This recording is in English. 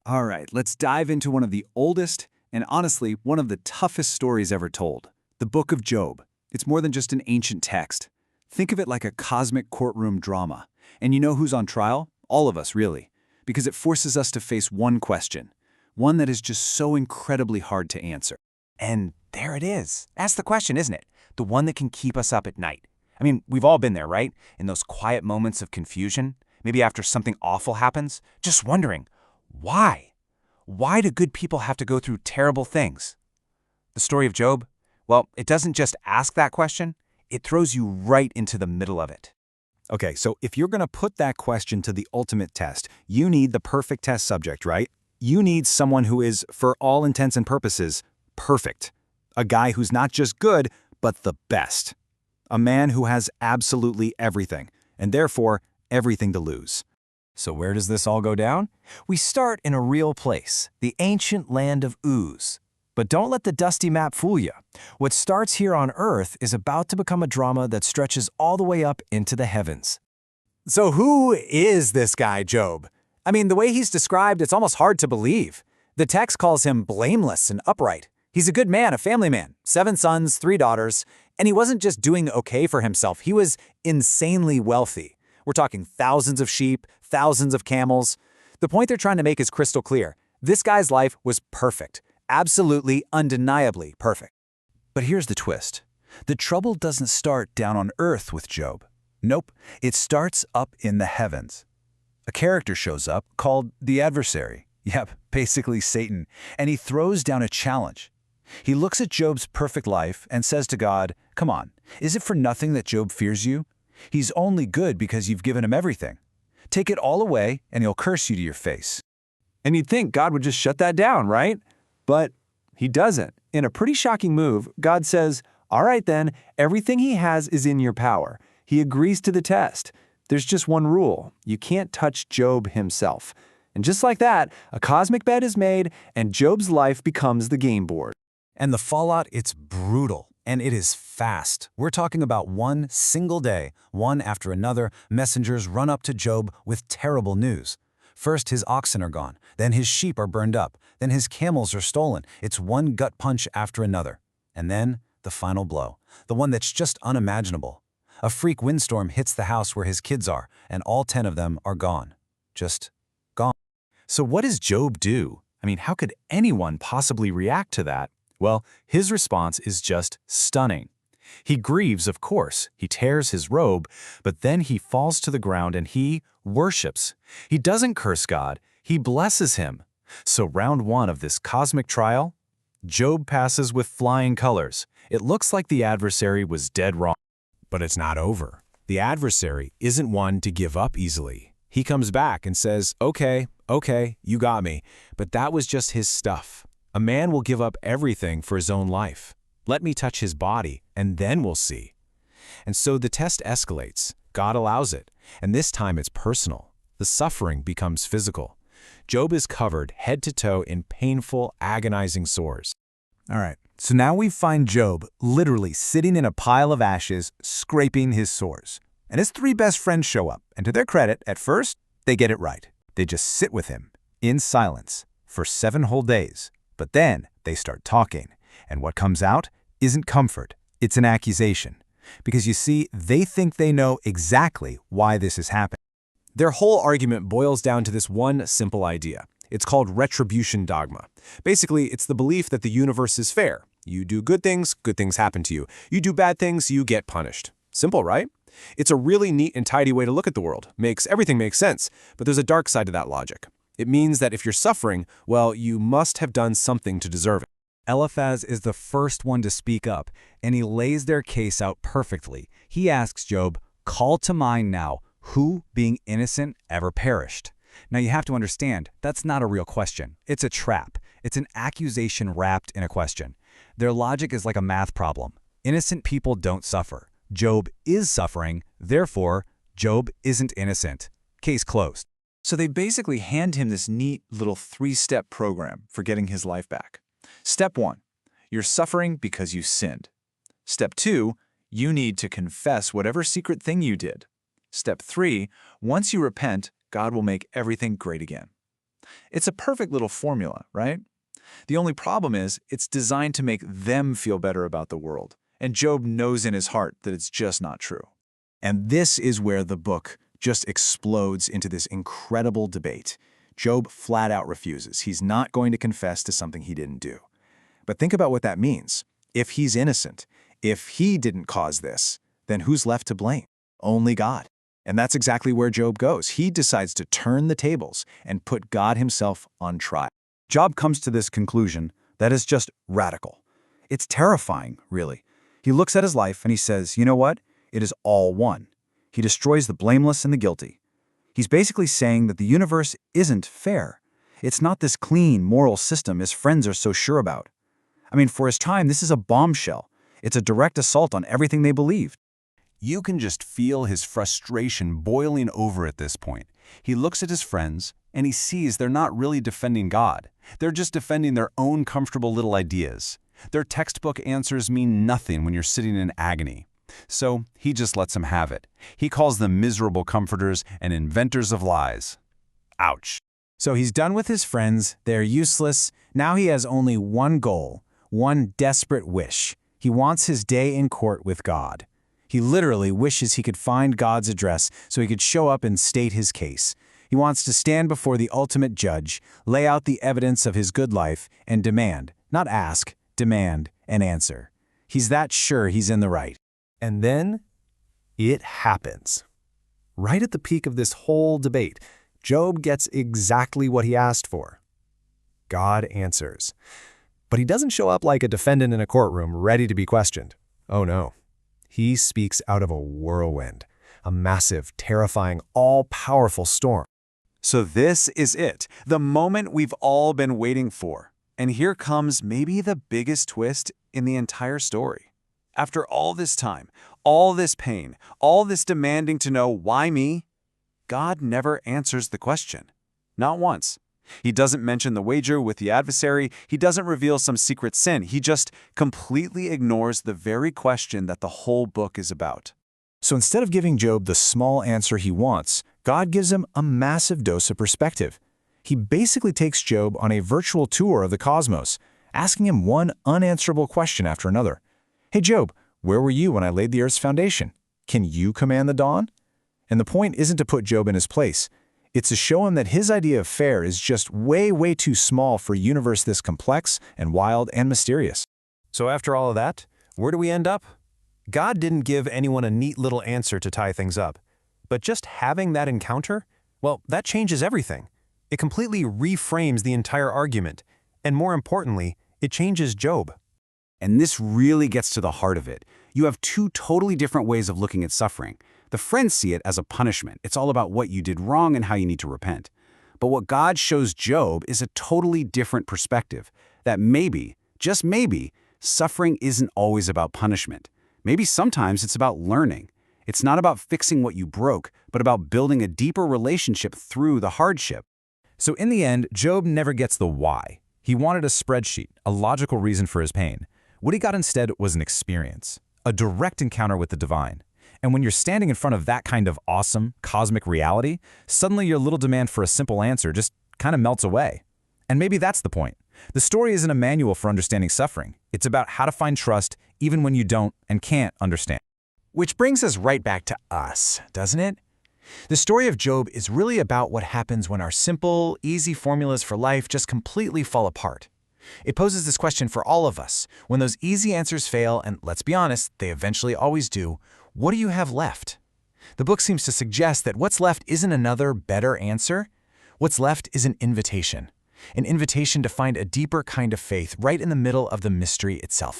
All right, let's dive into one of the oldest and honestly one of the toughest stories ever told, the Book of Job. It's more than just an ancient text. Think of it like a cosmic courtroom drama. And you know who's on trial? All of us, really. Because it forces us to face one question, one that is just so incredibly hard to answer. And there it is. That's the question, isn't it? The one that can keep us up at night. I mean, we've all been there, right? In those quiet moments of confusion, maybe after something awful happens, just wondering, why? Why do good people have to go through terrible things? The story of Job? Well, it doesn't just ask that question, it throws you right into the middle of it. Okay, so if you're going to put that question to the ultimate test, you need the perfect test subject, right? You need someone who is, for all intents and purposes, perfect. A guy who's not just good, but the best. A man who has absolutely everything, and therefore everything to lose. So where does this all go down? We start in a real place, the ancient land of Uz. But don't let the dusty map fool you. What starts here on Earth is about to become a drama that stretches all the way up into the heavens. So who is this guy, Job? I mean, the way he's described, it's almost hard to believe. The text calls him blameless and upright. He's a good man, a family man, 7 sons, 3 daughters, and he wasn't just doing okay for himself, he was insanely wealthy. We're talking thousands of sheep, thousands of camels. The point they're trying to make is crystal clear. This guy's life was perfect. Absolutely, undeniably perfect. But here's the twist. The trouble doesn't start down on earth with Job. Nope, it starts up in the heavens. A character shows up called the adversary. Yep, basically Satan. And he throws down a challenge. He looks at Job's perfect life and says to God, "Come on, is it for nothing that Job fears you? He's only good because you've given him everything. Take it all away and he'll curse you to your face." And you'd think God would just shut that down, right? But he doesn't. In a pretty shocking move, God says, all right then, everything he has is in your power. He agrees to the test. There's just one rule. You can't touch Job himself. And just like that, a cosmic bet is made and Job's life becomes the game board. And the fallout, it's brutal. And it is fast. We're talking about one single day, one after another, messengers run up to Job with terrible news. First, his oxen are gone, then his sheep are burned up, then his camels are stolen. It's one gut punch after another. And then, the final blow, the one that's just unimaginable. A freak windstorm hits the house where his kids are, and all 10 of them are gone. Just gone. So what does Job do? I mean, how could anyone possibly react to that? Well, his response is just stunning. He grieves, of course. He tears his robe, but then he falls to the ground and he worships. He doesn't curse God, he blesses him. So round 1 of this cosmic trial, Job passes with flying colors. It looks like the adversary was dead wrong. But it's not over. The adversary isn't one to give up easily. He comes back and says, okay, you got me, but that was just his stuff. A man will give up everything for his own life. Let me touch his body, and then we'll see. And so the test escalates. God allows it, and this time it's personal. The suffering becomes physical. Job is covered head to toe in painful, agonizing sores. All right, so now we find Job literally sitting in a pile of ashes, scraping his sores. And his 3 best friends show up, and to their credit, at first, they get it right. They just sit with him, in silence, for 7 whole days. But then they start talking, and what comes out isn't comfort, it's an accusation. Because you see, they think they know exactly why this is happening. Their whole argument boils down to this one simple idea. It's called retribution dogma. Basically, it's the belief that the universe is fair. You do good things happen to you. You do bad things, you get punished. Simple, right? It's a really neat and tidy way to look at the world. Everything makes sense, but there's a dark side to that logic. It means that if you're suffering, well, you must have done something to deserve it. Eliphaz is the first one to speak up, and he lays their case out perfectly. He asks Job, "Call to mind now, who, being innocent, ever perished?" Now you have to understand, that's not a real question. It's a trap. It's an accusation wrapped in a question. Their logic is like a math problem. Innocent people don't suffer. Job is suffering, therefore, Job isn't innocent. Case closed. So they basically hand him this neat little 3-step program for getting his life back. Step 1, you're suffering because you sinned. Step 2, you need to confess whatever secret thing you did. Step 3, once you repent, God will make everything great again. It's a perfect little formula, right? The only problem is it's designed to make them feel better about the world, and Job knows in his heart that it's just not true. And this is where the book just explodes into this incredible debate. Job flat out refuses. He's not going to confess to something he didn't do. But think about what that means. If he's innocent, if he didn't cause this, then who's left to blame? Only God. And that's exactly where Job goes. He decides to turn the tables and put God himself on trial. Job comes to this conclusion that is just radical. It's terrifying, really. He looks at his life and he says, you know what? It is all one. He destroys the blameless and the guilty. He's basically saying that the universe isn't fair. It's not this clean, moral system his friends are so sure about. I mean, for his time, this is a bombshell. It's a direct assault on everything they believed. You can just feel his frustration boiling over at this point. He looks at his friends, and he sees they're not really defending God. They're just defending their own comfortable little ideas. Their textbook answers mean nothing when you're sitting in agony. So he just lets them have it. He calls them miserable comforters and inventors of lies. Ouch. So he's done with his friends. They're useless. Now he has only one goal, one desperate wish. He wants his day in court with God. He literally wishes he could find God's address so he could show up and state his case. He wants to stand before the ultimate judge, lay out the evidence of his good life, and demand, not ask, demand, an answer. He's that sure he's in the right. And then it happens. Right at the peak of this whole debate, Job gets exactly what he asked for. God answers. But he doesn't show up like a defendant in a courtroom ready to be questioned. Oh no. He speaks out of a whirlwind, a massive, terrifying, all-powerful storm. So this is it, the moment we've all been waiting for. And here comes maybe the biggest twist in the entire story. After all this time, all this pain, all this demanding to know why me, God never answers the question. Not once. He doesn't mention the wager with the adversary. He doesn't reveal some secret sin. He just completely ignores the very question that the whole book is about. So instead of giving Job the small answer he wants, God gives him a massive dose of perspective. He basically takes Job on a virtual tour of the cosmos, asking him one unanswerable question after another. Hey Job, where were you when I laid the earth's foundation? Can you command the dawn? And the point isn't to put Job in his place. It's to show him that his idea of fair is just way, way too small for a universe this complex and wild and mysterious. So after all of that, where do we end up? God didn't give anyone a neat little answer to tie things up. But just having that encounter, well, that changes everything. It completely reframes the entire argument. And more importantly, it changes Job. And this really gets to the heart of it. You have two totally different ways of looking at suffering. The friends see it as a punishment. It's all about what you did wrong and how you need to repent. But what God shows Job is a totally different perspective, that maybe, just maybe, suffering isn't always about punishment. Maybe sometimes it's about learning. It's not about fixing what you broke, but about building a deeper relationship through the hardship. So in the end, Job never gets the why. He wanted a spreadsheet, a logical reason for his pain. What he got instead was an experience, a direct encounter with the divine. And when you're standing in front of that kind of awesome, cosmic reality, suddenly your little demand for a simple answer just kind of melts away. And maybe that's the point. The story isn't a manual for understanding suffering. It's about how to find trust even when you don't and can't understand. Which brings us right back to us, doesn't it? The story of Job is really about what happens when our simple, easy formulas for life just completely fall apart. It poses this question for all of us. When those easy answers fail, and let's be honest, they eventually always do, what do you have left? The book seems to suggest that what's left isn't another, better answer. What's left is an invitation to find a deeper kind of faith right in the middle of the mystery itself.